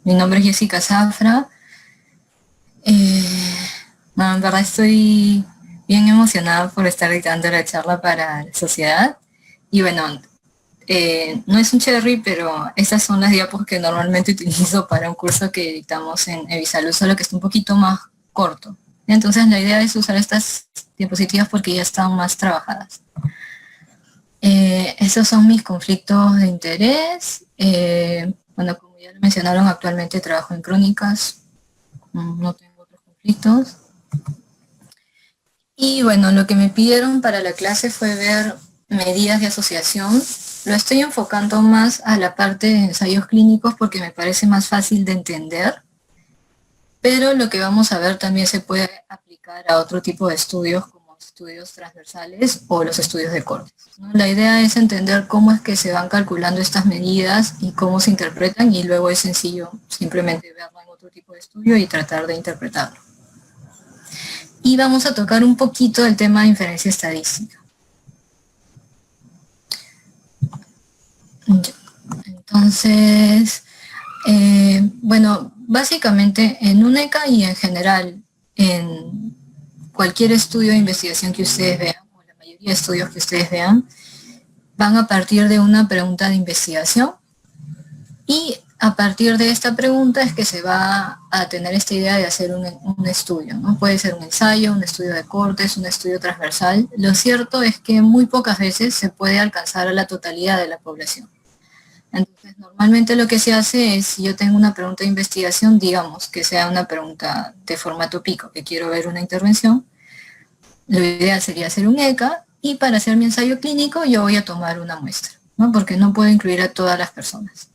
Mi nombre es Jessica Zafra. Eh, bueno, en verdad estoy bien emocionada por estar dictando la charla para la sociedad. Y bueno, no es un cherry, pero estas son las diapos que normalmente utilizo para un curso que dictamos en Evisalud, solo que está un poquito más corto. Entonces la idea es usar estas diapositivas porque ya están más trabajadas. Esos son mis conflictos de interés. Bueno, como ya lo mencionaron, actualmente trabajo en crónicas, no tengo otros conflictos. Y bueno, lo que me pidieron para la clase fue ver medidas de asociación. Lo estoy enfocando más a la parte de ensayos clínicos porque me parece más fácil de entender, pero lo que vamos a ver también se puede aplicar a otro tipo de estudios como estudios transversales o los estudios de cortes, ¿no? La idea es entender cómo es que se van calculando estas medidas y cómo se interpretan, y luego es sencillo simplemente verlo en otro tipo de estudio y tratar de interpretarlo. Y vamos a tocar un poquito el tema de inferencia estadística. Entonces, bueno, básicamente en UNECA y en general en cualquier estudio de investigación que ustedes vean, o la mayoría de estudios que ustedes vean, van a partir de una pregunta de investigación, y a partir de esta pregunta es que se va a tener esta idea de hacer un estudio, ¿no? Puede ser un ensayo, un estudio de cortes, un estudio transversal. Lo cierto es que muy pocas veces se puede alcanzar a la totalidad de la población. Entonces, normalmente lo que se hace es, si yo tengo una pregunta de investigación, digamos que sea una pregunta de formato pico, que quiero ver una intervención, lo ideal sería hacer un ECA, y para hacer mi ensayo clínico yo voy a tomar una muestra, ¿no? Porque no puedo incluir a todas las personas.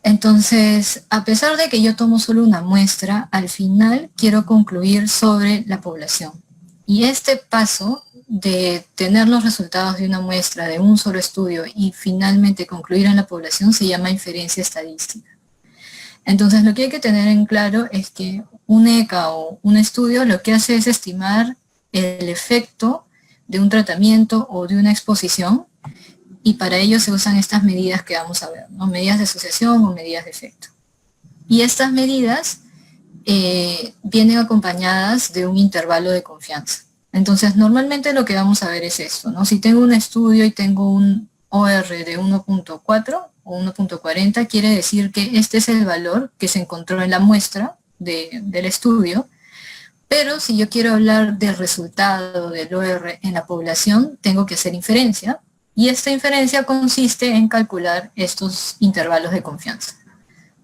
Entonces, a pesar de que yo tomo solo una muestra, al final quiero concluir sobre la población. Y este paso de tener los resultados de una muestra, de un solo estudio, y finalmente concluir en la población, se llama inferencia estadística. Entonces, lo que hay que tener en claro es que un ECA o un estudio lo que hace es estimar el efecto de un tratamiento o de una exposición, y para ello se usan estas medidas que vamos a ver, ¿no? Medidas de asociación o medidas de efecto. Y estas medidas vienen acompañadas de un intervalo de confianza. Entonces, normalmente lo que vamos a ver es esto, ¿no? Si tengo un estudio y tengo un OR de 1.4 o 1.40, quiere decir que este es el valor que se encontró en la muestra del estudio. Pero si yo quiero hablar del resultado del OR en la población, tengo que hacer inferencia, y esta inferencia consiste en calcular estos intervalos de confianza,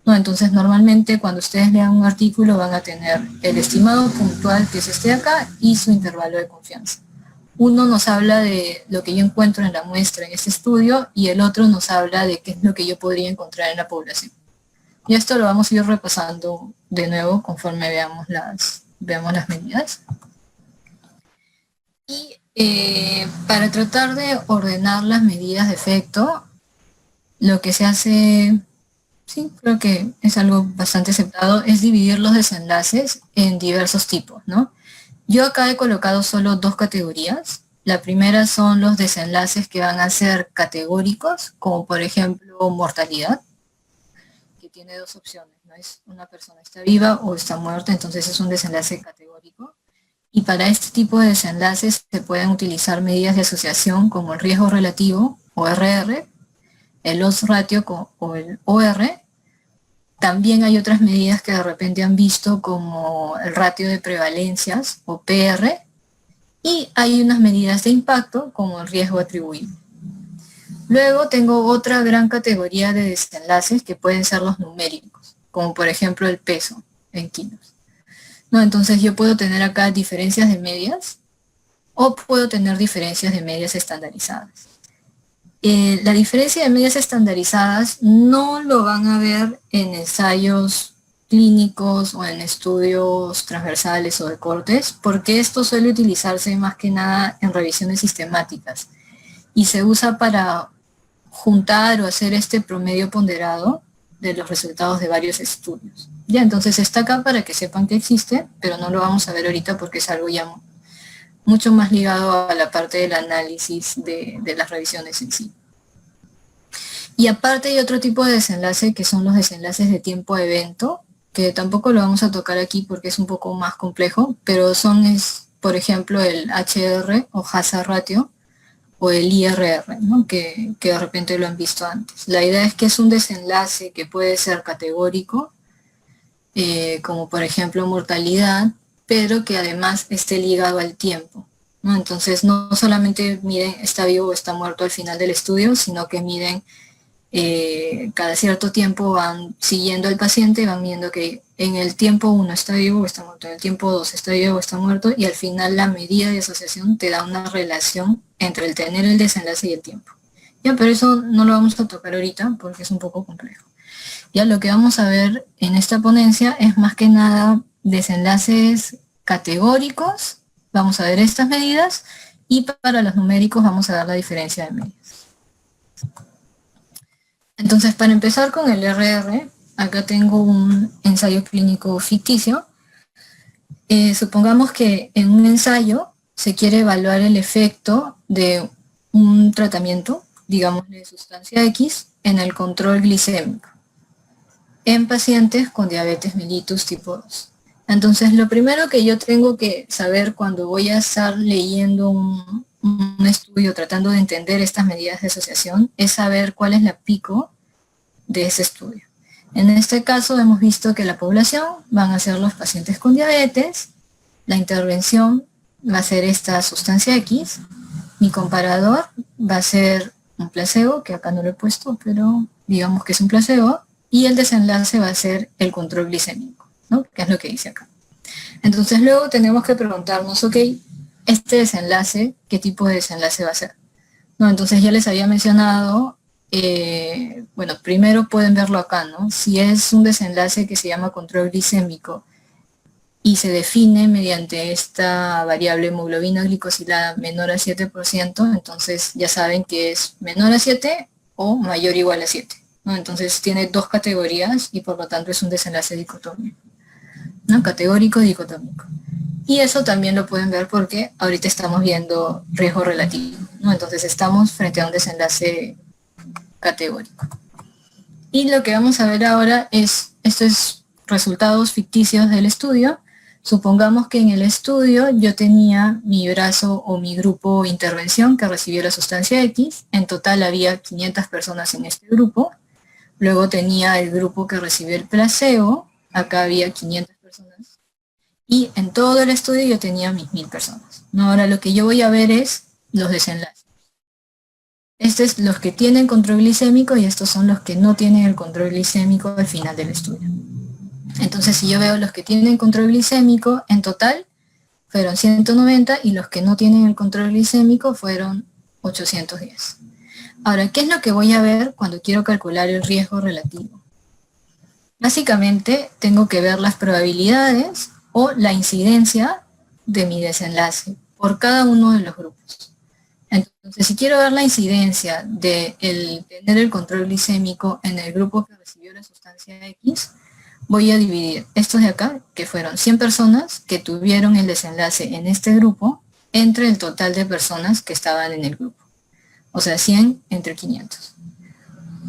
¿no? Entonces, normalmente cuando ustedes lean un artículo van a tener el estimado puntual, que es este de acá, y su intervalo de confianza. Uno nos habla de lo que yo encuentro en la muestra en este estudio, y el otro nos habla de qué es lo que yo podría encontrar en la población. Y esto lo vamos a ir repasando de nuevo conforme veamos las medidas. Y para tratar de ordenar las medidas de efecto, lo que se hace, sí, creo que es algo bastante aceptado, es dividir los desenlaces en diversos tipos, ¿no? Yo acá he colocado solo dos categorías. La primera son los desenlaces que van a ser categóricos, como por ejemplo mortalidad, que tiene dos opciones, ¿no? Es una persona está viva o está muerta, entonces es un desenlace categórico. Y para este tipo de desenlaces se pueden utilizar medidas de asociación como el riesgo relativo, o RR, el odds ratio o el OR. También hay otras medidas que de repente han visto como el ratio de prevalencias, o PR, y hay unas medidas de impacto como el riesgo atribuible. Luego tengo otra gran categoría de desenlaces que pueden ser los numéricos, como por ejemplo el peso en kilos, ¿no? Entonces yo puedo tener acá diferencias de medias, o puedo tener diferencias de medias estandarizadas. La diferencia de medias estandarizadas no lo van a ver en ensayos clínicos o en estudios transversales o de cortes, porque esto suele utilizarse más que nada en revisiones sistemáticas y se usa para juntar o hacer este promedio ponderado de los resultados de varios estudios. Ya, entonces está acá para que sepan que existe, pero no lo vamos a ver ahorita porque es algo ya mucho más ligado a la parte del análisis de las revisiones en sí. Y aparte hay otro tipo de desenlace que son los desenlaces de tiempo a evento, que tampoco lo vamos a tocar aquí porque es un poco más complejo, pero por ejemplo, el HR o Hazard Ratio o el IRR, ¿no? Que de repente lo han visto antes. La idea es que es un desenlace que puede ser categórico, como por ejemplo mortalidad, pero que además esté ligado al tiempo, ¿no? Entonces no solamente miden está vivo o está muerto al final del estudio, sino que miden cada cierto tiempo van siguiendo al paciente, van viendo que en el tiempo 1 está vivo o está muerto, en el tiempo 2 está vivo o está muerto, y al final la medida de asociación te da una relación entre el tener el desenlace y el tiempo. Ya, pero eso no lo vamos a tocar ahorita porque es un poco complejo. Ya lo que vamos a ver en esta ponencia es más que nada desenlaces categóricos, vamos a ver estas medidas, y para los numéricos vamos a dar la diferencia de medidas. Entonces, para empezar con el RR, acá tengo un ensayo clínico ficticio. Supongamos que en un ensayo se quiere evaluar el efecto de un tratamiento, digamos de sustancia X, en el control glicémico en pacientes con diabetes mellitus tipo 2. Entonces, lo primero que yo tengo que saber cuando voy a estar leyendo un estudio tratando de entender estas medidas de asociación es saber cuál es la pico de ese estudio. En este caso hemos visto que la población van a ser los pacientes con diabetes, la intervención va a ser esta sustancia X, mi comparador va a ser un placebo, que acá no lo he puesto, pero digamos que es un placebo, y el desenlace va a ser el control glicémico, ¿no? Que es lo que dice acá. Entonces luego tenemos que preguntarnos, ok, este desenlace, ¿qué tipo de desenlace va a ser? No, entonces ya les había mencionado, bueno, primero pueden verlo acá, ¿no? Si es un desenlace que se llama control glicémico y se define mediante esta variable hemoglobina glicosilada menor a 7%, entonces ya saben que es menor a 7 o mayor o igual a 7, ¿no? Entonces tiene dos categorías y por lo tanto es un desenlace dicotómico, ¿no? Categórico dicotómico. Y eso también lo pueden ver porque ahorita estamos viendo riesgo relativo, ¿no? Entonces estamos frente a un desenlace categórico. Y lo que vamos a ver ahora es estos resultados ficticios del estudio. Supongamos que en el estudio yo tenía mi brazo o mi grupo intervención que recibió la sustancia X. En total había 500 personas en este grupo. Luego tenía el grupo que recibió el placebo. Acá había 500 personas. Y en todo el estudio yo tenía mis 1000 personas. Ahora lo que yo voy a ver es los desenlaces. Estos es los que tienen control glicémico y estos son los que no tienen el control glicémico al final del estudio. Entonces, si yo veo los que tienen control glicémico, en total fueron 190 y los que no tienen el control glicémico fueron 810. Ahora, ¿qué es lo que voy a ver cuando quiero calcular el riesgo relativo? Básicamente, tengo que ver las probabilidades o la incidencia de mi desenlace por cada uno de los grupos. Entonces, si quiero ver la incidencia de tener el control glicémico en el grupo que recibió la sustancia X, voy a dividir estos de acá, que fueron 100 personas que tuvieron el desenlace en este grupo, entre el total de personas que estaban en el grupo. O sea, 100 entre 500.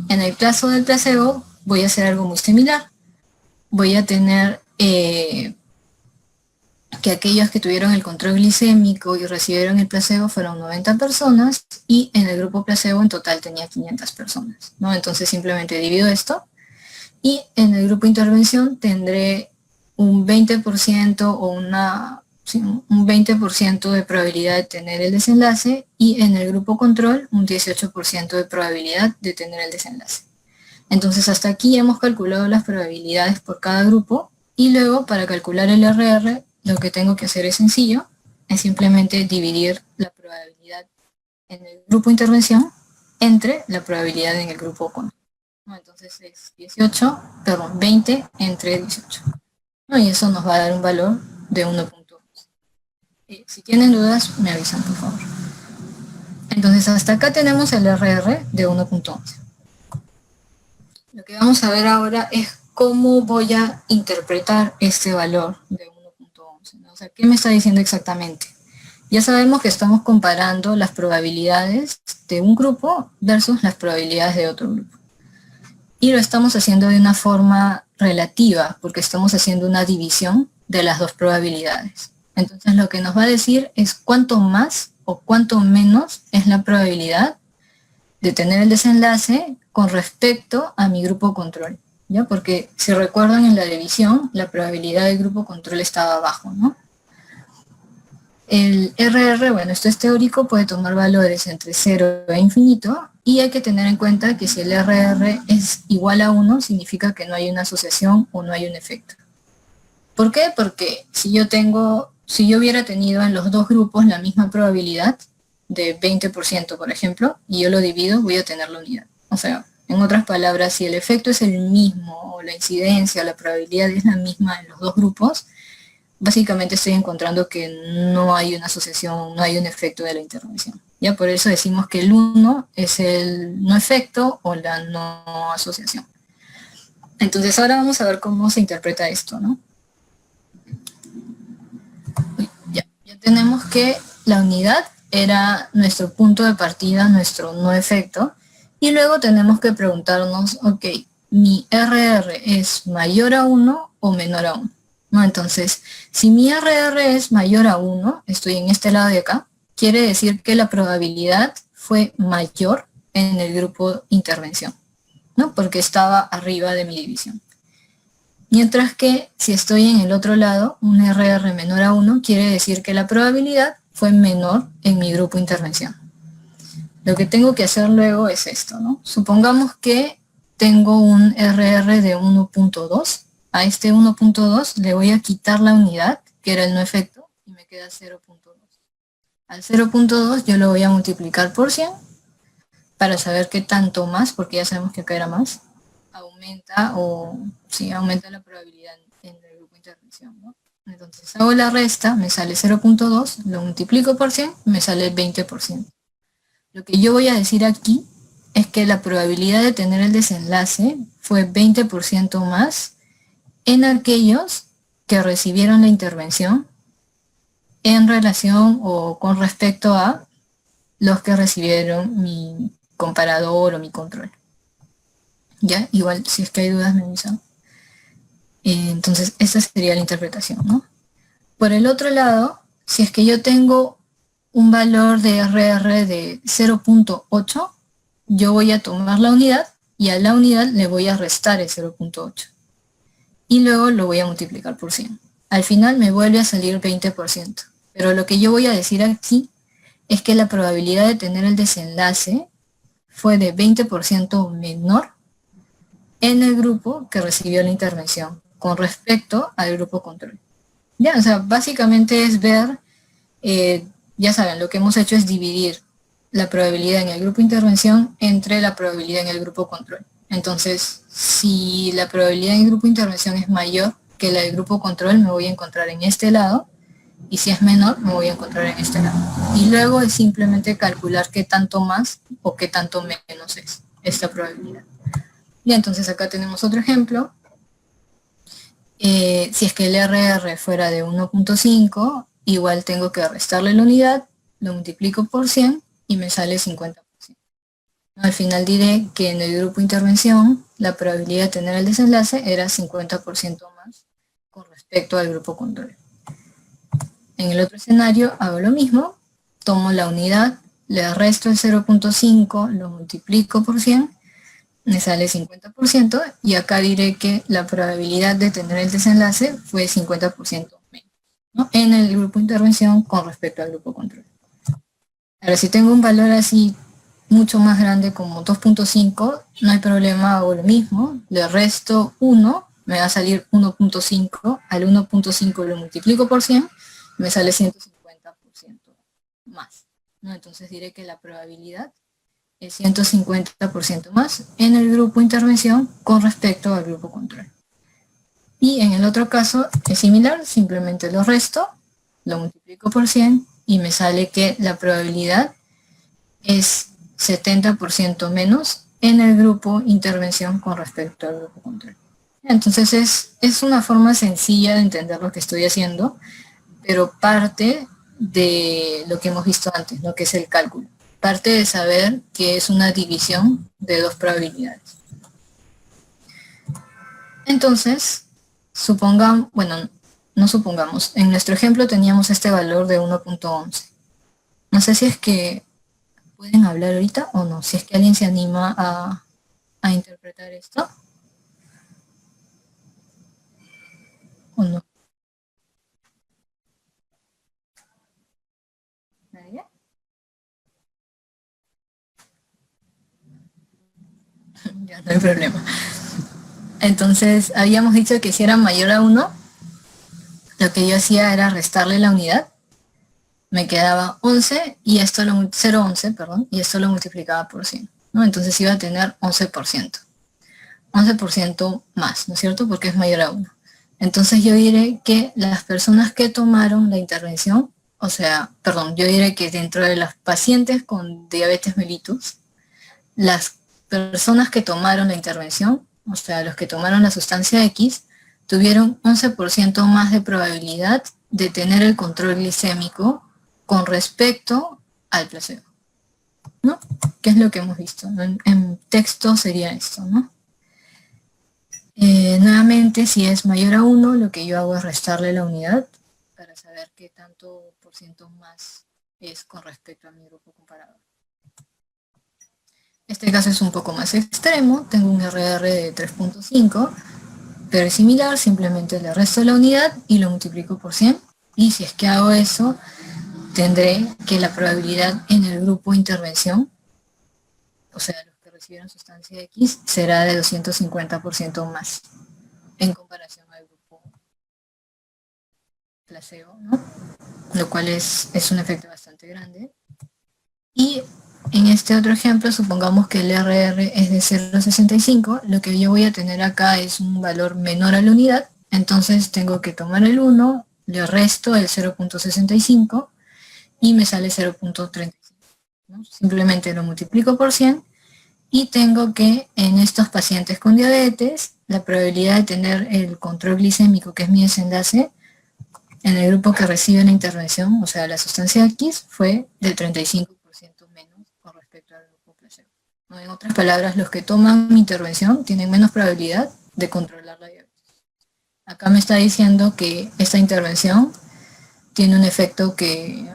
En el caso del placebo, voy a hacer algo muy similar. Voy a tener que aquellos que tuvieron el control glicémico y recibieron el placebo fueron 90 personas y en el grupo placebo en total tenía 500 personas, ¿no? Entonces simplemente divido esto y en el grupo intervención tendré un 20% o un 20% de probabilidad de tener el desenlace y en el grupo control un 18% de probabilidad de tener el desenlace. Entonces hasta aquí hemos calculado las probabilidades por cada grupo y luego para calcular el RR lo que tengo que hacer es sencillo, es simplemente dividir la probabilidad en el grupo intervención entre la probabilidad en el grupo control. Entonces es 20 entre 18. Y eso nos va a dar un valor de 1.11. Si tienen dudas, me avisan, por favor. Entonces hasta acá tenemos el RR de 1.11. Lo que vamos a ver ahora es cómo voy a interpretar este valor de 1.11, ¿no? O sea, ¿qué me está diciendo exactamente? Ya sabemos que estamos comparando las probabilidades de un grupo versus las probabilidades de otro grupo. Y lo estamos haciendo de una forma relativa, porque estamos haciendo una división de las dos probabilidades. Entonces lo que nos va a decir es cuánto más o cuánto menos es la probabilidad de tener el desenlace con respecto a mi grupo control, ¿ya? Porque si recuerdan en la división, la probabilidad del grupo control estaba abajo, ¿no? El RR, bueno, esto es teórico, puede tomar valores entre 0 e infinito, y hay que tener en cuenta que si el RR es igual a 1, significa que no hay una asociación o no hay un efecto. ¿Por qué? Porque si yo hubiera tenido en los dos grupos la misma probabilidad, de 20%, por ejemplo, y yo lo divido, voy a tener la unidad. O sea, en otras palabras, si el efecto es el mismo, o la incidencia, o la probabilidad es la misma en los dos grupos, básicamente estoy encontrando que no hay una asociación, no hay un efecto de la intervención. Ya por eso decimos que el 1 es el no efecto o la no asociación. Entonces ahora vamos a ver cómo se interpreta esto, ¿no? Ya tenemos que la unidad era nuestro punto de partida, nuestro no efecto, y luego tenemos que preguntarnos, ok, ¿mi RR es mayor a 1 o menor a 1? ¿No? Entonces, si mi RR es mayor a 1, estoy en este lado de acá, quiere decir que la probabilidad fue mayor en el grupo intervención, ¿no? Porque estaba arriba de mi división. Mientras que si estoy en el otro lado, un RR menor a 1 quiere decir que la probabilidad fue menor en mi grupo intervención. Lo que tengo que hacer luego es esto, ¿no? Supongamos que tengo un RR de 1.2. A este 1.2 le voy a quitar la unidad, que era el no efecto, y me queda 0.2. Al 0.2 yo lo voy a multiplicar por 100 para saber qué tanto más, porque ya sabemos que acá era más, aumenta la probabilidad en el grupo de intervención, ¿no? Entonces hago la resta, me sale 0.2, lo multiplico por 100, me sale 20%. Lo que yo voy a decir aquí es que la probabilidad de tener el desenlace fue 20% más en aquellos que recibieron la intervención en relación o con respecto a los que recibieron mi comparador o mi control. ¿Ya? Igual, si es que hay dudas, me avisan. Entonces, esta sería la interpretación, ¿no? Por el otro lado, si es que yo tengo un valor de RR de 0.8, yo voy a tomar la unidad y a la unidad le voy a restar el 0.8. Y luego lo voy a multiplicar por 100. Al final me vuelve a salir 20%. Pero lo que yo voy a decir aquí es que la probabilidad de tener el desenlace fue de 20% menor en el grupo que recibió la intervención con respecto al grupo control. Ya, o sea, básicamente es ver, ya saben, lo que hemos hecho es dividir la probabilidad en el grupo intervención entre la probabilidad en el grupo control. Entonces, si la probabilidad en el grupo intervención es mayor que la del grupo control, me voy a encontrar en este lado, y si es menor, me voy a encontrar en este lado. Y luego es simplemente calcular qué tanto más o qué tanto menos es esta probabilidad. Y entonces acá tenemos otro ejemplo. Si es que el RR fuera de 1.5, igual tengo que restarle la unidad, lo multiplico por 100 y me sale 50%. Al final diré que en el grupo intervención la probabilidad de tener el desenlace era 50% más con respecto al grupo control. En el otro escenario hago lo mismo, tomo la unidad, le resto el 0.5, lo multiplico por 100, me sale 50%, y acá diré que la probabilidad de tener el desenlace fue 50% menos, ¿no? En el grupo de intervención con respecto al grupo control. Ahora, si tengo un valor así mucho más grande como 2.5, no hay problema, hago lo mismo, le resto 1, me va a salir 1.5, al 1.5 lo multiplico por 100, me sale 150% más, ¿no? Entonces diré que la probabilidad es 150% más en el grupo intervención con respecto al grupo control. Y en el otro caso es similar, simplemente lo resto, lo multiplico por 100 y me sale que la probabilidad es 70% menos en el grupo intervención con respecto al grupo control. Entonces es una forma sencilla de entender lo que estoy haciendo, pero parte de lo que hemos visto antes, lo que es el cálculo. Parte de saber que es una división de dos probabilidades. Entonces, bueno, no supongamos, en nuestro ejemplo teníamos este valor de 1.11. No sé si es que pueden hablar ahorita o no, si es que alguien se anima a interpretar esto o no. ¿Nadie? Ya no hay problema. Entonces, habíamos dicho que si era mayor a 1, lo que yo hacía era restarle la unidad. Me quedaba 11 y esto lo, 0,11, perdón, y esto lo multiplicaba por 100, ¿no? Entonces iba a tener 11%. 11% más, ¿no es cierto? Porque es mayor a 1. Entonces yo diré que las personas que tomaron la intervención, o sea, perdón, yo diré que dentro de los pacientes con diabetes mellitus, las personas que tomaron la intervención, o sea, los que tomaron la sustancia X, tuvieron 11% más de probabilidad de tener el control glicémico con respecto al placebo, ¿no? ¿Qué es lo que hemos visto? ¿No? En texto sería esto, ¿no? Nuevamente, si es mayor a 1, lo que yo hago es restarle la unidad para saber qué tanto por ciento más es con respecto a mi grupo comparado. Este caso es un poco más extremo, tengo un RR de 3.5, pero es similar, simplemente le resto la unidad y lo multiplico por 100. Y si es que hago eso, tendré que la probabilidad en el grupo intervención, o sea, los que recibieron sustancia X, será de 250% más en comparación al grupo placebo, ¿no? Lo cual es un efecto bastante grande. Y en este otro ejemplo, supongamos que el RR es de 0,65, lo que yo voy a tener acá es un valor menor a la unidad, entonces tengo que tomar el 1, le resto el 0.65 y me sale 0.35, ¿no? Simplemente lo multiplico por 100 y tengo que en estos pacientes con diabetes, la probabilidad de tener el control glicémico, que es mi desenlace, en el grupo que recibe la intervención, o sea, la sustancia X, fue del 35% menos con respecto al grupo placebo. ¿No? En otras palabras, los que toman mi intervención tienen menos probabilidad de controlar la diabetes. Acá me está diciendo que esta intervención tiene un efecto que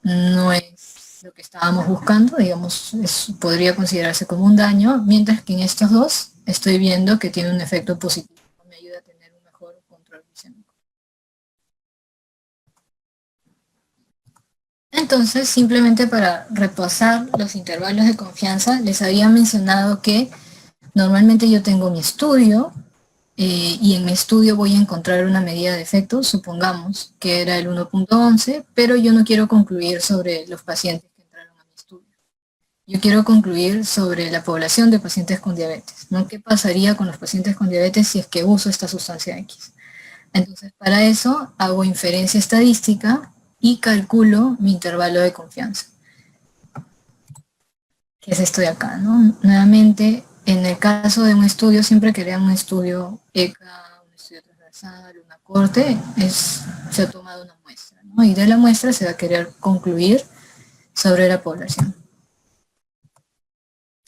no es lo que estábamos buscando, digamos, podría considerarse como un daño, mientras que en estos dos estoy viendo que tiene un efecto positivo, me ayuda a tener un mejor control glicémico. Entonces, simplemente para repasar los intervalos de confianza, les había mencionado que normalmente yo tengo mi estudio y en mi estudio voy a encontrar una medida de efecto, supongamos que era el 1.11, pero yo no quiero concluir sobre los pacientes que entraron a mi estudio. Yo quiero concluir sobre la población de pacientes con diabetes, ¿no? ¿Qué pasaría con los pacientes con diabetes si es que uso esta sustancia X? Entonces, para eso hago inferencia estadística y calculo mi intervalo de confianza, que es esto de acá, ¿no? Nuevamente, en el caso de un estudio, siempre que vean un estudio ECA, un estudio transversal, una corte, se ha tomado una muestra, ¿no? Y de la muestra se va a querer concluir sobre la población.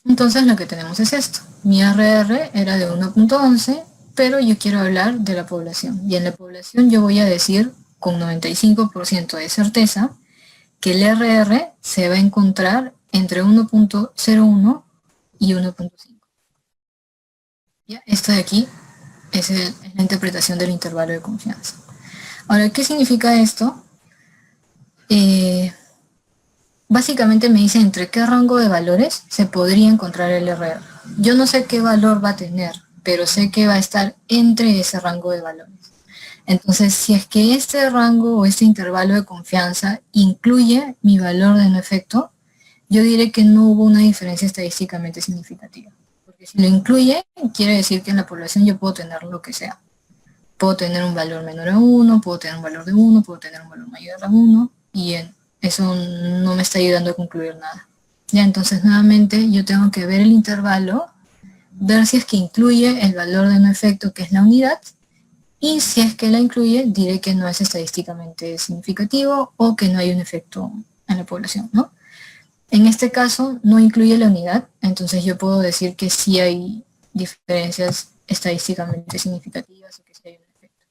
Entonces lo que tenemos es esto. Mi RR era de 1.11, pero yo quiero hablar de la población. Y en la población yo voy a decir con 95% de certeza que el RR se va a encontrar entre 1.01 y 1.5. ¿Ya? Esto de aquí es la interpretación del intervalo de confianza. Ahora, ¿qué significa esto? Básicamente me dice entre qué rango de valores se podría encontrar el RR. Yo no sé qué valor va a tener, pero sé que va a estar entre ese rango de valores. Entonces, si es que este rango o este intervalo de confianza incluye mi valor de no efecto, yo diré que no hubo una diferencia estadísticamente significativa. Porque si lo incluye, quiere decir que en la población yo puedo tener lo que sea. Puedo tener un valor menor a 1, puedo tener un valor de 1, puedo tener un valor mayor a 1, y eso no me está ayudando a concluir nada. Ya, entonces nuevamente yo tengo que ver el intervalo, ver si es que incluye el valor de no efecto, que es la unidad, y si es que la incluye, diré que no es estadísticamente significativo o que no hay un efecto en la población, ¿no? En este caso no incluye la unidad, entonces yo puedo decir que sí hay diferencias estadísticamente significativas o que sí hay un efecto.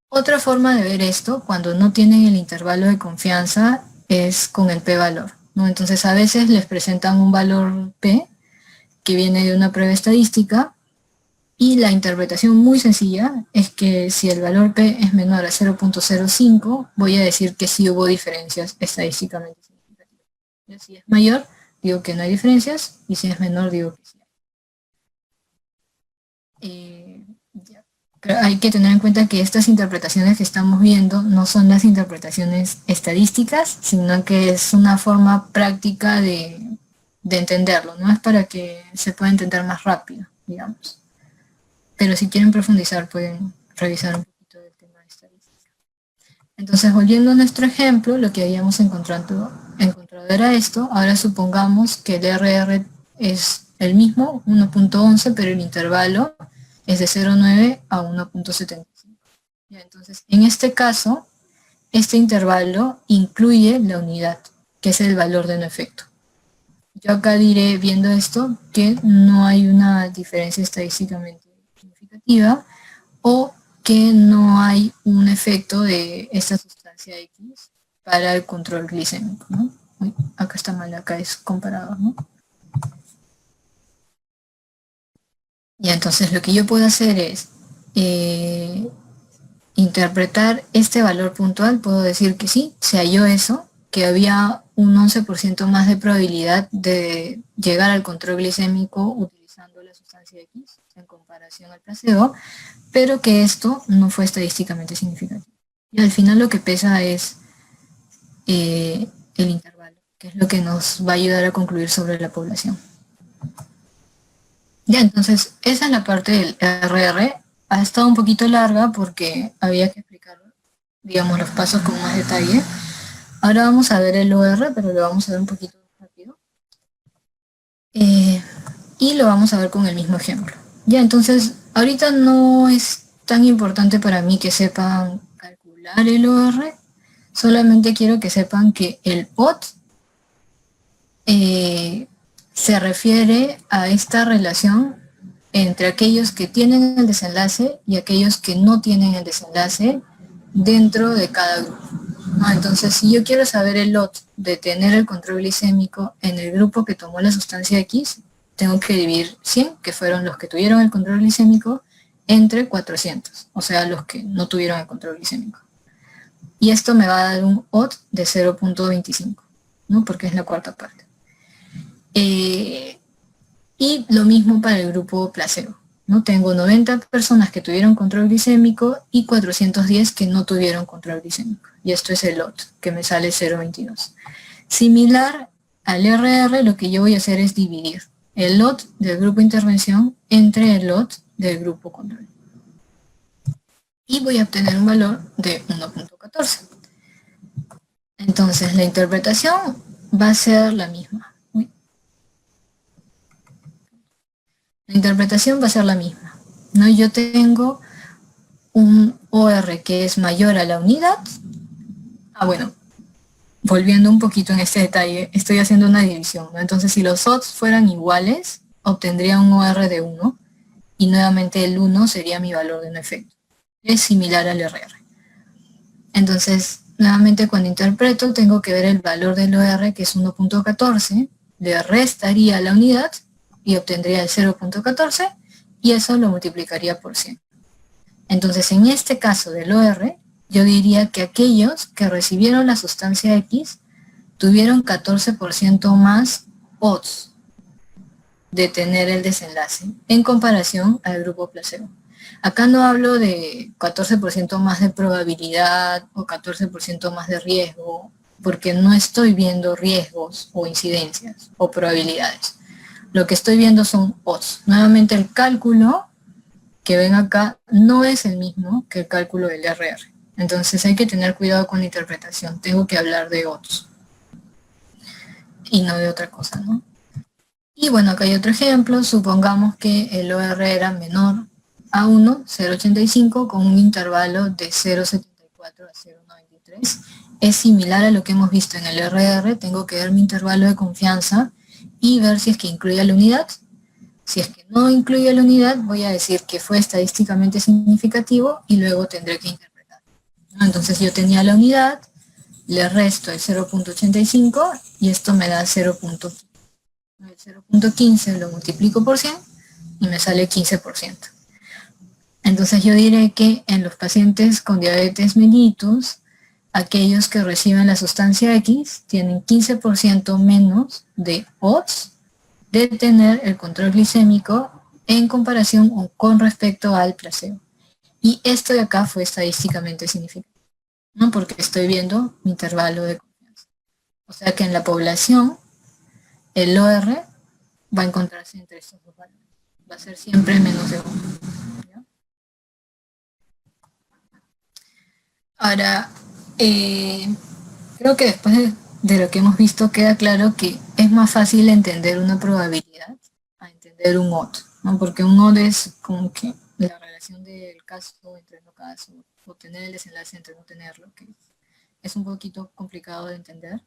Otra forma de ver esto, cuando no tienen el intervalo de confianza, es con el p-valor, ¿no? Entonces a veces les presentan un valor p que viene de una prueba estadística y la interpretación muy sencilla es que si el valor p es menor a 0.05, voy a decir que sí hubo diferencias estadísticamente significativas. Y si es mayor, digo que no hay diferencias, y si es menor, digo que sí hay. Pero hay que tener en cuenta que estas interpretaciones que estamos viendo no son las interpretaciones estadísticas, sino que es una forma práctica de entenderlo, ¿no? Es para que se pueda entender más rápido, digamos. Pero si quieren profundizar, pueden revisar un poquito del tema de estadística. Entonces, volviendo a nuestro ejemplo, lo que habíamos encontrado era esto. Ahora supongamos que el RR es el mismo, 1.11, pero el intervalo es de 0.9 a 1.75. Entonces, en este caso, este intervalo incluye la unidad, que es el valor de no efecto. Yo acá diré, viendo esto, que no hay una diferencia estadísticamente significativa o que no hay un efecto de esta sustancia X para el control glicémico, ¿no? Uy, acá está mal, acá es comparado, ¿no? Y entonces lo que yo puedo hacer es interpretar este valor puntual, puedo decir que sí, se halló eso, que había un 11% más de probabilidad de llegar al control glicémico utilizando la sustancia X en comparación al placebo, pero que esto no fue estadísticamente significativo. Y al final lo que pesa es el intervalo, que es lo que nos va a ayudar a concluir sobre la población. Ya, entonces, esa es la parte del RR. Ha estado un poquito larga porque había que explicar, digamos, los pasos con más detalle. Ahora vamos a ver el OR, pero lo vamos a ver un poquito más rápido. Y lo vamos a ver con el mismo ejemplo. Ya, entonces, ahorita no es tan importante para mí que sepan calcular el OR, solamente quiero que sepan que el OT se refiere a esta relación entre aquellos que tienen el desenlace y aquellos que no tienen el desenlace dentro de cada grupo, ¿no? Entonces, si yo quiero saber el lot de tener el control glicémico en el grupo que tomó la sustancia X, tengo que dividir 100, que fueron los que tuvieron el control glicémico, entre 400, o sea, los que no tuvieron el control glicémico. Y esto me va a dar un OT de 0.25, ¿no? Porque es la cuarta parte. Y lo mismo para el grupo placebo, ¿no? Tengo 90 personas que tuvieron control glicémico y 410 que no tuvieron control glicémico. Y esto es el LOT, que me sale 0.22. Similar al RR, lo que yo voy a hacer es dividir el LOT del grupo intervención entre el LOT del grupo control. Y voy a obtener un valor de 1.14. Entonces, la interpretación va a ser la misma. La interpretación va a ser la misma, ¿no? Yo tengo un OR que es mayor a la unidad. Bueno, volviendo un poquito en este detalle, estoy haciendo una división, ¿no? Entonces, si los odds fueran iguales, obtendría un OR de 1, y nuevamente el 1 sería mi valor de no efecto. Es similar al RR. Entonces, nuevamente cuando interpreto, tengo que ver el valor del OR, que es 1.14, le restaría la unidad, y obtendría el 0.14, y eso lo multiplicaría por 100. Entonces, en este caso del OR, yo diría que aquellos que recibieron la sustancia X tuvieron 14% más odds de tener el desenlace en comparación al grupo placebo. Acá no hablo de 14% más de probabilidad o 14% más de riesgo, porque no estoy viendo riesgos o incidencias o probabilidades. Lo que estoy viendo son odds. Nuevamente el cálculo que ven acá no es el mismo que el cálculo del RR. Entonces hay que tener cuidado con la interpretación. Tengo que hablar de odds y no de otra cosa, ¿no? Y bueno, acá hay otro ejemplo. Supongamos que el OR era menor a 1, 0.85, con un intervalo de 0.74 a 0.93. Es similar a lo que hemos visto en el RR. Tengo que ver mi intervalo de confianza y ver si es que incluye la unidad. Si es que no incluye la unidad, voy a decir que fue estadísticamente significativo y luego tendré que interpretar, ¿no? Entonces yo tenía la unidad, le resto el 0.85 y esto me da 0.15. El 0.15 lo multiplico por 100 y me sale 15%. Entonces yo diré que en los pacientes con diabetes mellitus, aquellos que reciben la sustancia X tienen 15% menos de odds de tener el control glicémico en comparación o con respecto al placebo. Y esto de acá fue estadísticamente significativo, ¿no? Porque estoy viendo mi intervalo de confianza. O sea que en la población, el OR va a encontrarse entre estos dos valores. Va a ser siempre menos de 1. Ahora, creo que después de lo que hemos visto queda claro que es más fácil entender una probabilidad a entender un odd, ¿no? Porque un odd es como que la relación del caso entre no caso, o tener el desenlace entre no tenerlo, que es un poquito complicado de entender.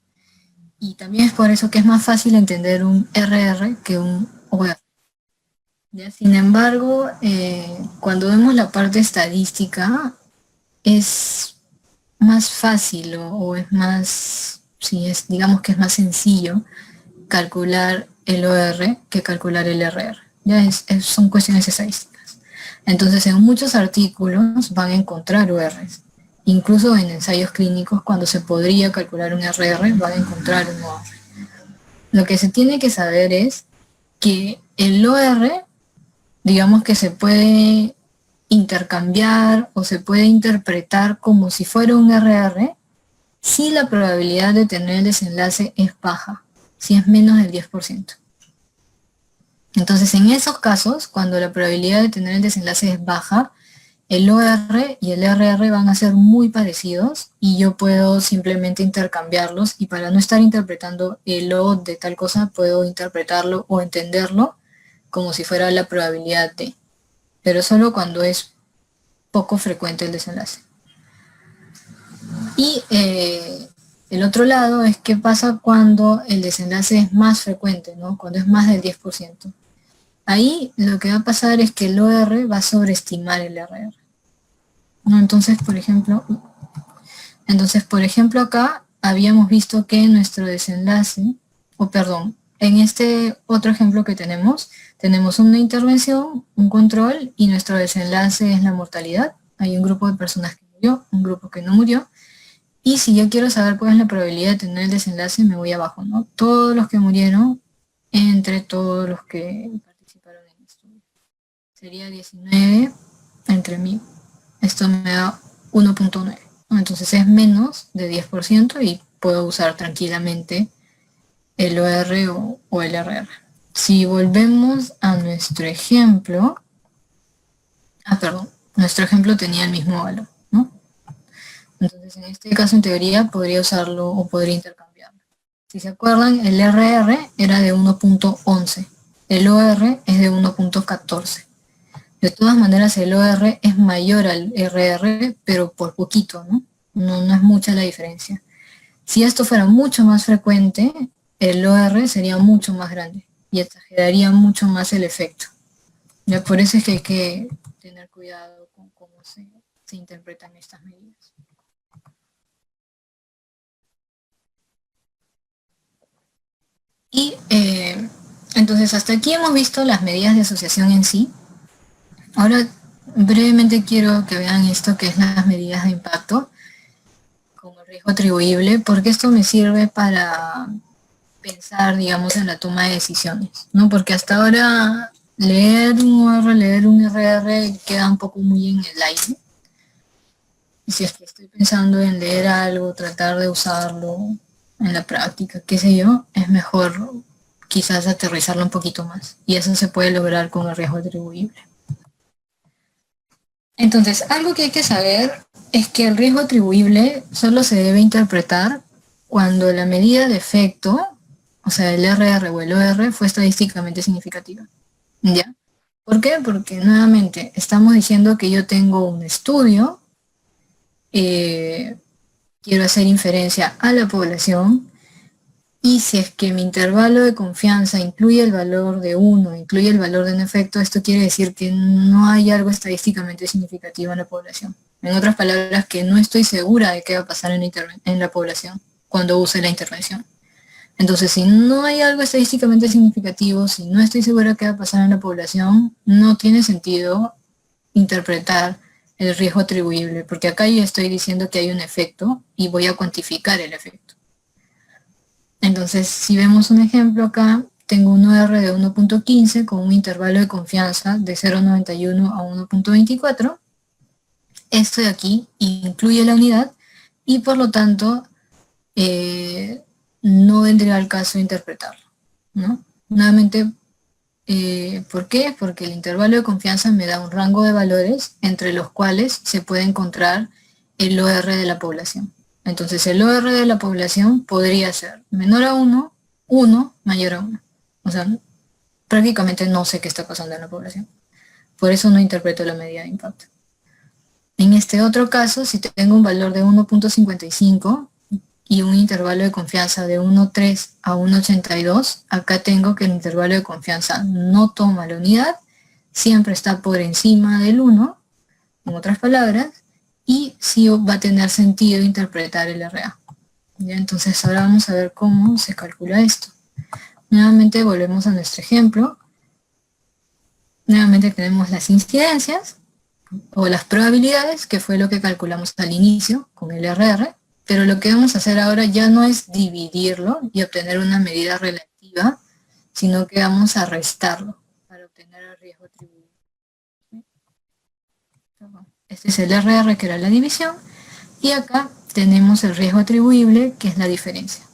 Y también es por eso que es más fácil entender un RR que un OR. ¿Ya? Sin embargo, cuando vemos la parte estadística, es más fácil o es más, sí, digamos que es más sencillo calcular el OR que calcular el RR. Ya son cuestiones estadísticas. Entonces, en muchos artículos van a encontrar ORs. Incluso en ensayos clínicos, cuando se podría calcular un RR, van a encontrar un OR. Lo que se tiene que saber es que el OR, digamos que se puede intercambiar o se puede interpretar como si fuera un RR si la probabilidad de tener el desenlace es baja, si es menos del 10%. Entonces, en esos casos, cuando la probabilidad de tener el desenlace es baja, el OR y el RR van a ser muy parecidos y yo puedo simplemente intercambiarlos, y para no estar interpretando el O de tal cosa, puedo interpretarlo o entenderlo como si fuera la probabilidad de, pero solo cuando es poco frecuente el desenlace. Y el otro lado es qué pasa cuando el desenlace es más frecuente, ¿no? Cuando es más del 10%. Ahí lo que va a pasar es que el OR va a sobreestimar el RR, ¿no? Entonces, por ejemplo, acá habíamos visto que nuestro desenlace, o perdón, en este otro ejemplo que tenemos una intervención, un control, y nuestro desenlace es la mortalidad. Hay un grupo de personas que murió, un grupo que no murió. Y si yo quiero saber cuál es la probabilidad de tener el desenlace, me voy abajo, ¿no? Todos los que murieron entre todos los que participaron en el estudio. Sería 19 entre 1000. Esto me da 1.9. ¿No? Entonces es menos de 10% y puedo usar tranquilamente el OR o el RR. Si volvemos a nuestro ejemplo, nuestro ejemplo tenía el mismo valor, ¿no? Entonces, en este caso, en teoría, podría usarlo o podría intercambiarlo. Si se acuerdan, el RR era de 1.11, el OR es de 1.14. De todas maneras, el OR es mayor al RR, pero por poquito, ¿no? No es mucha la diferencia. Si esto fuera mucho más frecuente, el OR sería mucho más grande y exageraría mucho más el efecto. Ya por eso es que hay que tener cuidado con cómo se interpretan estas medidas. Y entonces hasta aquí hemos visto las medidas de asociación en sí. Ahora brevemente quiero que vean esto que es las medidas de impacto como riesgo atribuible, porque esto me sirve para pensar, digamos, en la toma de decisiones, ¿no? Porque hasta ahora leer un OR, leer un RR queda un poco muy en el aire. Y si es que estoy pensando en leer algo, tratar de usarlo en la práctica, qué sé yo, es mejor quizás aterrizarlo un poquito más. Y eso se puede lograr con el riesgo atribuible. Entonces, algo que hay que saber es que el riesgo atribuible solo se debe interpretar cuando la medida de efecto, o sea, el RR o el OR, fue estadísticamente significativa. ¿Ya? ¿Por qué? Porque nuevamente estamos diciendo que yo tengo un estudio, quiero hacer inferencia a la población, Y si es que mi intervalo de confianza incluye el valor de 1, incluye el valor de un efecto, esto quiere decir que no hay algo estadísticamente significativo en la población. En otras palabras, que no estoy segura de qué va a pasar en la población cuando use la intervención. Entonces, si no hay algo estadísticamente significativo, si no estoy segura de qué va a pasar en la población, no tiene sentido interpretar el riesgo atribuible, porque acá yo estoy diciendo que hay un efecto y voy a cuantificar el efecto. Entonces, si vemos un ejemplo acá, tengo un OR de 1.15 con un intervalo de confianza de 0.91 a 1.24. Esto de aquí incluye la unidad y por lo tanto no vendría al caso interpretarlo, ¿no? Nuevamente, ¿por qué? Porque el intervalo de confianza me da un rango de valores entre los cuales se puede encontrar el OR de la población. Entonces el OR de la población podría ser menor a 1, 1, mayor a 1. O sea, prácticamente no sé qué está pasando en la población. Por eso no interpreto la medida de impacto. En este otro caso, si tengo un valor de 1.55 y un intervalo de confianza de 1.3 a 1.82, acá tengo que el intervalo de confianza no toma la unidad, siempre está por encima del 1, en otras palabras, y sí va a tener sentido interpretar el RA. ¿Ya? Entonces ahora vamos a ver cómo se calcula esto. Nuevamente volvemos a nuestro ejemplo. Nuevamente tenemos las incidencias o las probabilidades, que fue lo que calculamos al inicio con el RR, pero lo que vamos a hacer ahora ya no es dividirlo y obtener una medida relativa, sino que vamos a restarlo para obtener el riesgo atribuible. Este es el RR, que era la división, y acá tenemos el riesgo atribuible, que es la diferencia.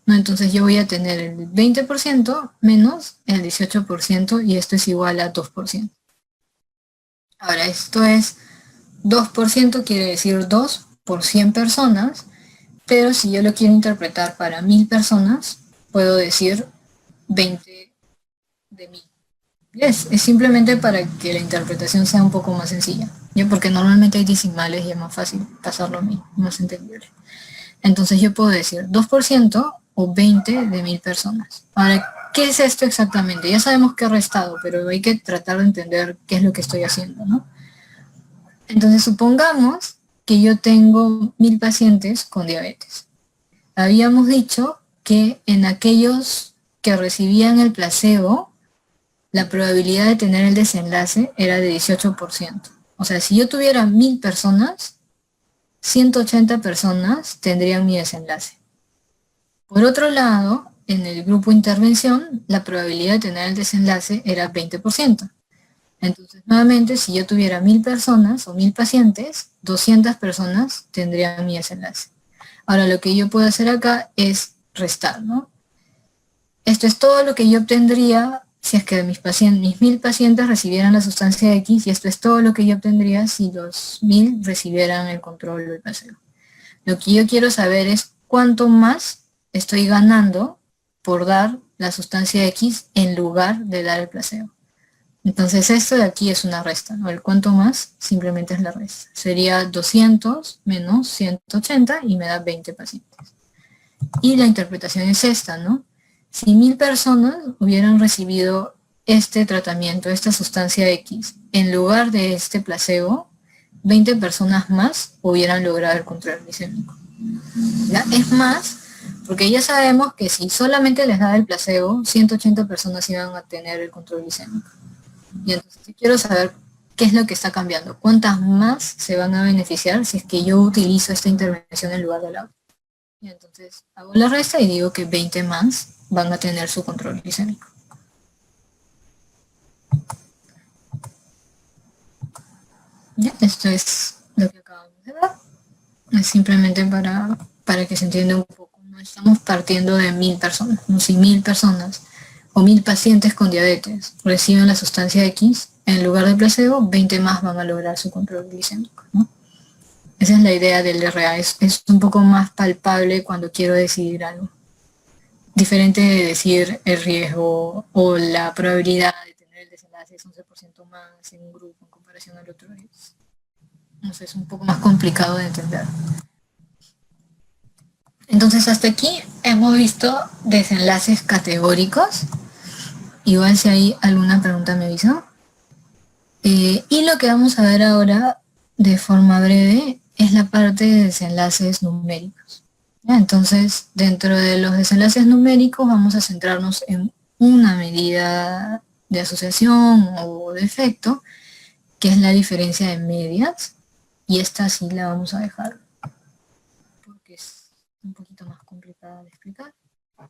¿No? Entonces yo voy a tener el 20% menos el 18%, y esto es igual a 2%. Ahora, esto es 2%, quiere decir 2 por 100 personas, pero si yo lo quiero interpretar para 1000 personas, puedo decir 20 de 1000. Es simplemente para que la interpretación sea un poco más sencilla, ¿ya? Porque normalmente hay decimales y es más fácil pasarlo a mí, más entendible. Entonces yo puedo decir 2% o 20 de 1000 personas. Ahora, ¿qué es esto exactamente? Ya sabemos que he restado, pero hay que tratar de entender qué es lo que estoy haciendo, ¿no? Entonces supongamos que yo tengo 1000 pacientes con diabetes. Habíamos dicho que en aquellos que recibían el placebo, la probabilidad de tener el desenlace era de 18%. O sea, si yo tuviera 1000 personas, 180 personas tendrían mi desenlace. Por otro lado, en el grupo intervención, la probabilidad de tener el desenlace era 20%. Entonces, nuevamente, si yo tuviera 1000 personas o 1000 pacientes, 200 personas tendrían mi desenlace. Ahora, lo que yo puedo hacer acá es restar, ¿no? Esto es todo lo que yo obtendría si es que mis 1000 pacientes recibieran la sustancia X, y esto es todo lo que yo obtendría si los 1000 recibieran el control o el placebo. Lo que yo quiero saber es cuánto más estoy ganando por dar la sustancia X en lugar de dar el placebo. Entonces esto de aquí es una resta, ¿no? El cuánto más simplemente es la resta. Sería 200 menos 180 y me da 20 pacientes. Y la interpretación es esta, ¿no? Si 1000 personas hubieran recibido este tratamiento, esta sustancia X, en lugar de este placebo, 20 personas más hubieran logrado el control glicémico. ¿Ya? Es más, porque ya sabemos que si solamente les da el placebo, 180 personas iban a tener el control glicémico. Y entonces yo quiero saber qué es lo que está cambiando, cuántas más se van a beneficiar si es que yo utilizo esta intervención en lugar de la otra. Y entonces hago la resta y digo que 20 más van a tener su control glicémico. ¿Ya? Esto es lo que acabamos de ver. Es simplemente para que se entienda un poco. No estamos partiendo de 1000 personas. No, si 1000 personas o 1000 pacientes con diabetes reciben la sustancia X, en lugar de placebo, 20 más van a lograr su control glicémico, ¿no? Esa es la idea del RA, es un poco más palpable cuando quiero decidir algo. Diferente de decir el riesgo o la probabilidad de tener el desenlace es 11% más en un grupo en comparación al otro. No sé, es un poco más complicado de entender. Entonces hasta aquí hemos visto desenlaces categóricos. Igual si hay alguna pregunta me aviso. Y lo que vamos a ver ahora de forma breve es la parte de desenlaces numéricos. ¿Ya? Entonces, dentro de los desenlaces numéricos vamos a centrarnos en una medida de asociación o de efecto, que es la diferencia de medias, y esta sí la vamos a dejar porque es un poquito más complicada de explicar.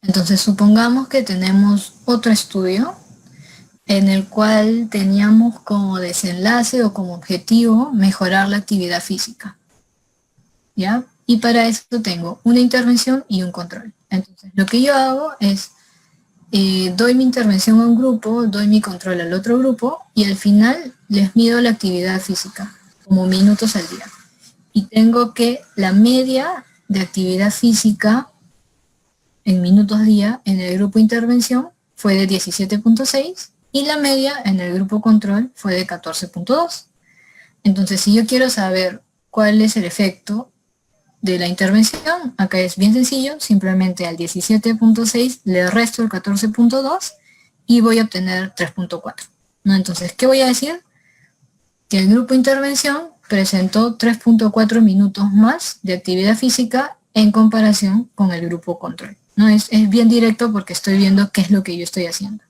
Entonces, supongamos que tenemos otro estudio en el cual teníamos como desenlace o como objetivo mejorar la actividad física, ¿ya? Y para esto tengo una intervención y un control. Entonces, lo que yo hago es, doy mi intervención a un grupo, doy mi control al otro grupo, y al final les mido la actividad física, como minutos al día. Y tengo que la media de actividad física en minutos día en el grupo intervención fue de 17.6 y la media en el grupo control fue de 14.2. Entonces, si yo quiero saber cuál es el efecto de la intervención, acá es bien sencillo, simplemente al 17.6 le resto el 14.2 y voy a obtener 3.4. ¿No? Entonces, ¿qué voy a decir? Que el grupo intervención presentó 3.4 minutos más de actividad física en comparación con el grupo control. ¿No? Es bien directo porque estoy viendo qué es lo que yo estoy haciendo.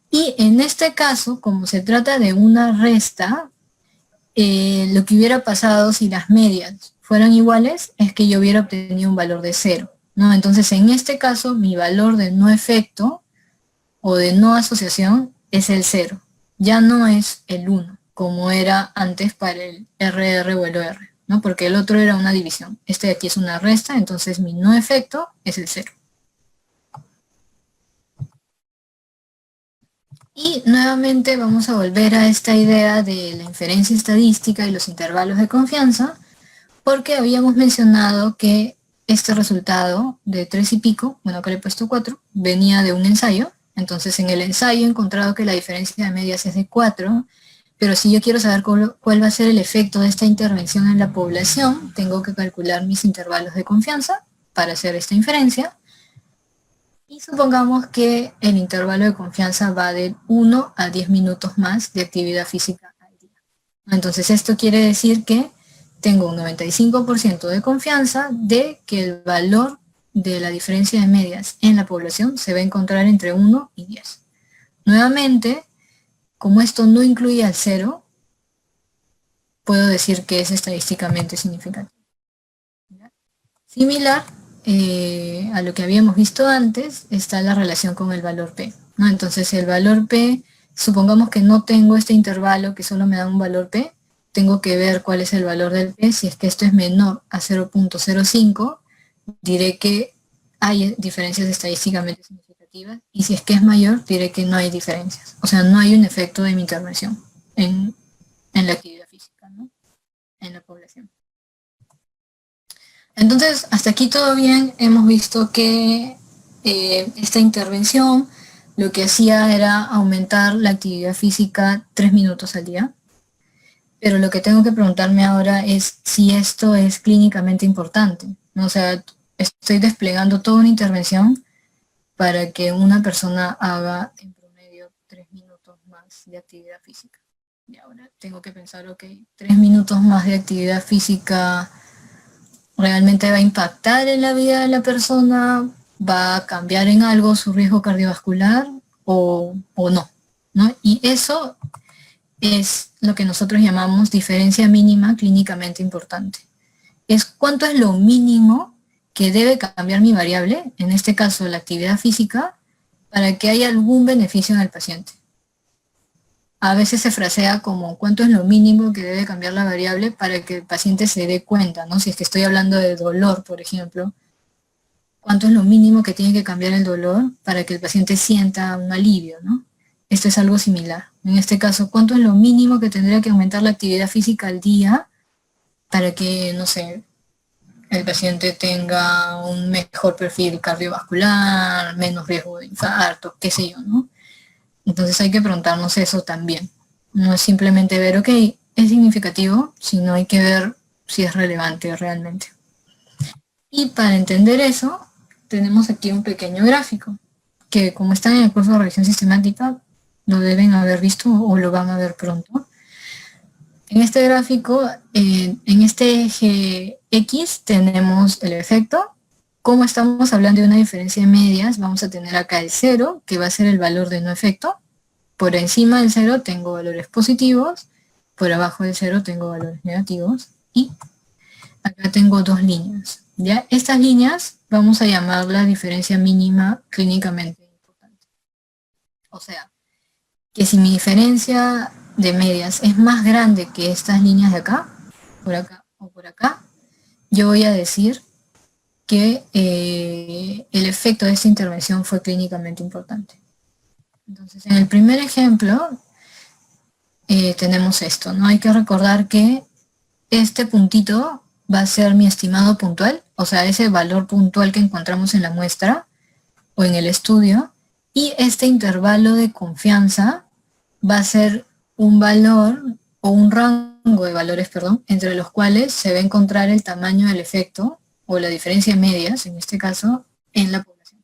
Y en este caso, como se trata de una resta, lo que hubiera pasado si las medias fueran iguales es que yo hubiera obtenido un valor de 0, ¿no? Entonces, en este caso, mi valor de no efecto o de no asociación es el 0. Ya no es el 1, como era antes para el RR o el OR, ¿no? Porque el otro era una división. Este de aquí es una resta, entonces mi no efecto es el 0. Y nuevamente vamos a volver a esta idea de la inferencia estadística y los intervalos de confianza, porque habíamos mencionado que este resultado de 3 y pico, bueno, acá le he puesto 4, venía de un ensayo. Entonces en el ensayo he encontrado que la diferencia de medias es de 4, pero si yo quiero saber cuál va a ser el efecto de esta intervención en la población, tengo que calcular mis intervalos de confianza para hacer esta inferencia. Y supongamos que el intervalo de confianza va de 1 a 10 minutos más de actividad física al día. Entonces esto quiere decir que tengo un 95% de confianza de que el valor de la diferencia de medias en la población se va a encontrar entre 1 y 10. Nuevamente, como esto no incluye al 0, puedo decir que es estadísticamente significativo. Similar a lo que habíamos visto antes, está la relación con el valor P, ¿no? Entonces el valor P, supongamos que no tengo este intervalo que solo me da un valor P, tengo que ver cuál es el valor del P. Si es que esto es menor a 0.05, diré que hay diferencias estadísticamente significativas, y si es que es mayor, diré que no hay diferencias. O sea, no hay un efecto de mi intervención en la actividad física, ¿no? En la población. Entonces, hasta aquí todo bien. Hemos visto que esta intervención lo que hacía era aumentar la actividad física 3 minutos al día. Pero lo que tengo que preguntarme ahora es si esto es clínicamente importante, ¿no? O sea, estoy desplegando toda una intervención para que una persona haga en promedio 3 minutos más de actividad física. Y ahora tengo que pensar, ok, 3 minutos más de actividad física realmente va a impactar en la vida de la persona, va a cambiar en algo su riesgo cardiovascular o no, ¿no? Y eso es lo que nosotros llamamos diferencia mínima clínicamente importante. Es cuánto es lo mínimo que debe cambiar mi variable, en este caso la actividad física, para que haya algún beneficio en el paciente. A veces se frasea como cuánto es lo mínimo que debe cambiar la variable para que el paciente se dé cuenta, ¿no? Si es que estoy hablando de dolor, por ejemplo, cuánto es lo mínimo que tiene que cambiar el dolor para que el paciente sienta un alivio, ¿no? Esto es algo similar. En este caso, ¿cuánto es lo mínimo que tendría que aumentar la actividad física al día para que, no sé, el paciente tenga un mejor perfil cardiovascular, menos riesgo de infarto, qué sé yo, ¿no? Entonces hay que preguntarnos eso también. No es simplemente ver, ok, es significativo, sino hay que ver si es relevante realmente. Y para entender eso, tenemos aquí un pequeño gráfico, que como están en el curso de revisión sistemática, lo deben haber visto o lo van a ver pronto. En este gráfico, en este eje X, tenemos el efecto. Como estamos hablando de una diferencia de medias, vamos a tener acá el 0, que va a ser el valor de no efecto. Por encima del 0 tengo valores positivos, por abajo del 0 tengo valores negativos, y acá tengo dos líneas. ¿Ya? Estas líneas vamos a llamarla diferencia mínima clínicamente importante. O sea, que si mi diferencia de medias es más grande que estas líneas de acá o por acá, yo voy a decir que el efecto de esta intervención fue clínicamente importante. Entonces, en el primer ejemplo, tenemos esto, ¿no? Hay que recordar que este puntito va a ser mi estimado puntual, o sea, ese valor puntual que encontramos en la muestra o en el estudio, y este intervalo de confianza va a ser un valor o un rango de valores, perdón, entre los cuales se va a encontrar el tamaño del efecto o la diferencia de medias, en este caso, en la población.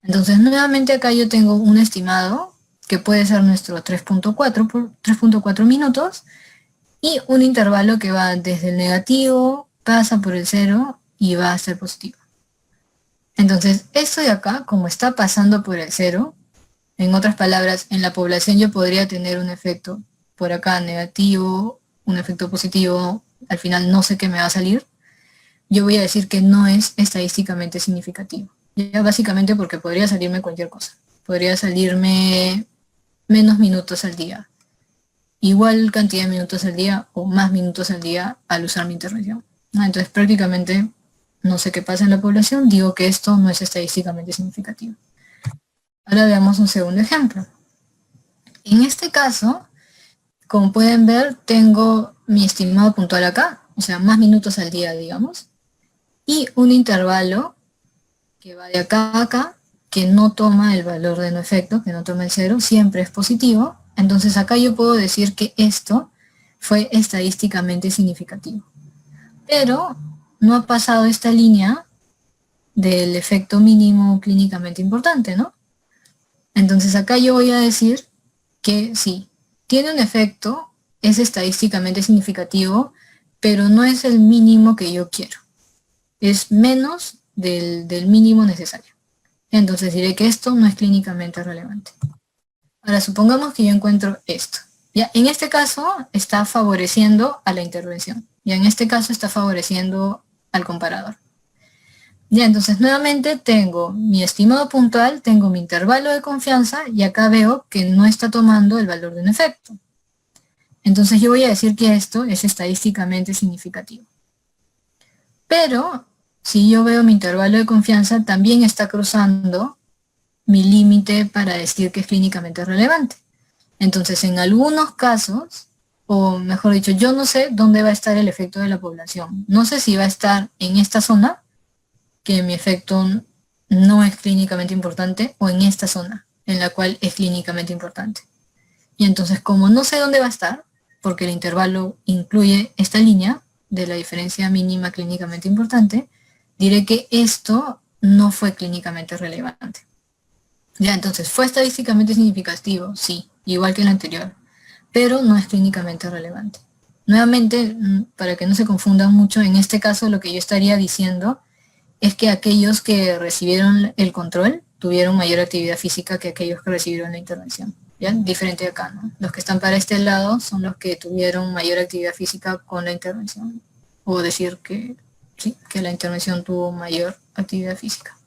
Entonces, nuevamente acá yo tengo un estimado que puede ser nuestro 3.4 por 3.4 minutos y un intervalo que va desde el negativo, pasa por el 0 y va a ser positivo. Entonces, esto de acá, como está pasando por el 0, en otras palabras, en la población yo podría tener un efecto por acá negativo, un efecto positivo, al final no sé qué me va a salir, yo voy a decir que no es estadísticamente significativo. Ya básicamente porque podría salirme cualquier cosa. Podría salirme menos minutos al día, igual cantidad de minutos al día o más minutos al día al usar mi intervención. Entonces prácticamente no sé qué pasa en la población, digo que esto no es estadísticamente significativo. Ahora veamos un segundo ejemplo. En este caso, como pueden ver, tengo mi estimado puntual acá, o sea, más minutos al día, digamos, y un intervalo que va de acá a acá, que no toma el valor de no efecto, que no toma el 0, siempre es positivo. Entonces acá yo puedo decir que esto fue estadísticamente significativo. Pero no ha pasado esta línea del efecto mínimo clínicamente importante, ¿no? Entonces acá yo voy a decir que sí, tiene un efecto, es estadísticamente significativo, pero no es el mínimo que yo quiero. Es menos del mínimo necesario. Entonces diré que esto no es clínicamente relevante. Ahora supongamos que yo encuentro esto. Ya, en este caso está favoreciendo a la intervención. Ya en este caso está favoreciendo al comparador. Ya, entonces nuevamente tengo mi estimado puntual, tengo mi intervalo de confianza y acá veo que no está tomando el valor de un efecto. Entonces yo voy a decir que esto es estadísticamente significativo. Pero si yo veo mi intervalo de confianza, también está cruzando mi límite para decir que es clínicamente relevante. Entonces, en algunos casos, o mejor dicho, yo no sé dónde va a estar el efecto de la población. No sé si va a estar en esta zona, que mi efecto no es clínicamente importante, o en esta zona, en la cual es clínicamente importante. Y entonces, como no sé dónde va a estar, porque el intervalo incluye esta línea de la diferencia mínima clínicamente importante, diré que esto no fue clínicamente relevante. Ya, entonces, ¿fue estadísticamente significativo? Sí, igual que el anterior, pero no es clínicamente relevante. Nuevamente, para que no se confundan mucho, en este caso lo que yo estaría diciendo es que aquellos que recibieron el control tuvieron mayor actividad física que aquellos que recibieron la intervención. ¿Ya? Diferente de acá, ¿no? Los que están para este lado son los que tuvieron mayor actividad física con la intervención. O decir que sí, que la intervención tuvo mayor actividad física.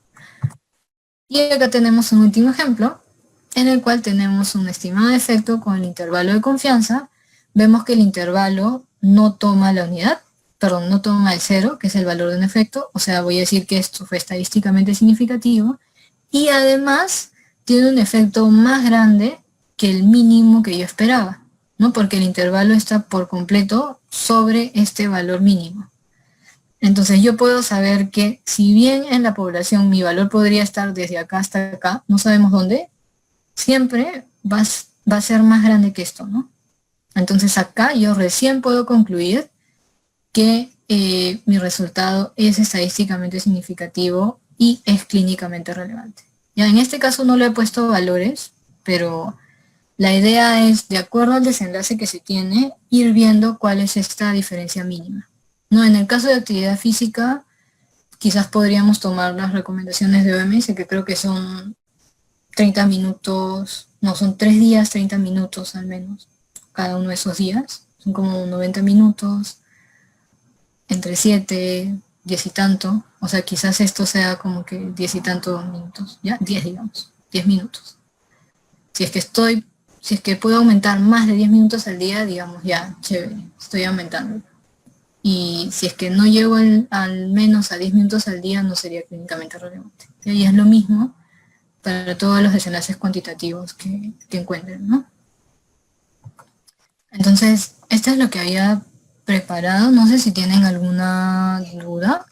Y acá tenemos un último ejemplo, en el cual tenemos un estimado de efecto con el intervalo de confianza. Vemos que el intervalo no toma la unidad, perdón, no toma el 0, que es el valor de un efecto, o sea, voy a decir que esto fue estadísticamente significativo, y además tiene un efecto más grande que el mínimo que yo esperaba, ¿no? Porque el intervalo está por completo sobre este valor mínimo. Entonces yo puedo saber que si bien en la población mi valor podría estar desde acá hasta acá, no sabemos dónde, siempre va a ser más grande que esto, ¿no? Entonces acá yo recién puedo concluir que mi resultado es estadísticamente significativo y es clínicamente relevante. Ya en este caso no le he puesto valores, pero la idea es, de acuerdo al desenlace que se tiene, ir viendo cuál es esta diferencia mínima. No, en el caso de actividad física, quizás podríamos tomar las recomendaciones de OMS, que creo que son 30 minutos, no, son 3 días, 30 minutos al menos, cada uno de esos días. Son como 90 minutos, entre 7 10 y tanto. O sea, quizás esto sea como que 10 y tantos minutos, ya, 10 digamos, 10 minutos. Si es que estoy, si es que puedo aumentar más de 10 minutos al día, digamos, ya, chévere, estoy aumentando. Y si es que no llego al menos a 10 minutos al día, no sería clínicamente relevante. Y es lo mismo para todos los desenlaces cuantitativos que encuentren, ¿no? Entonces, esto es lo que había preparado. No sé si tienen alguna duda.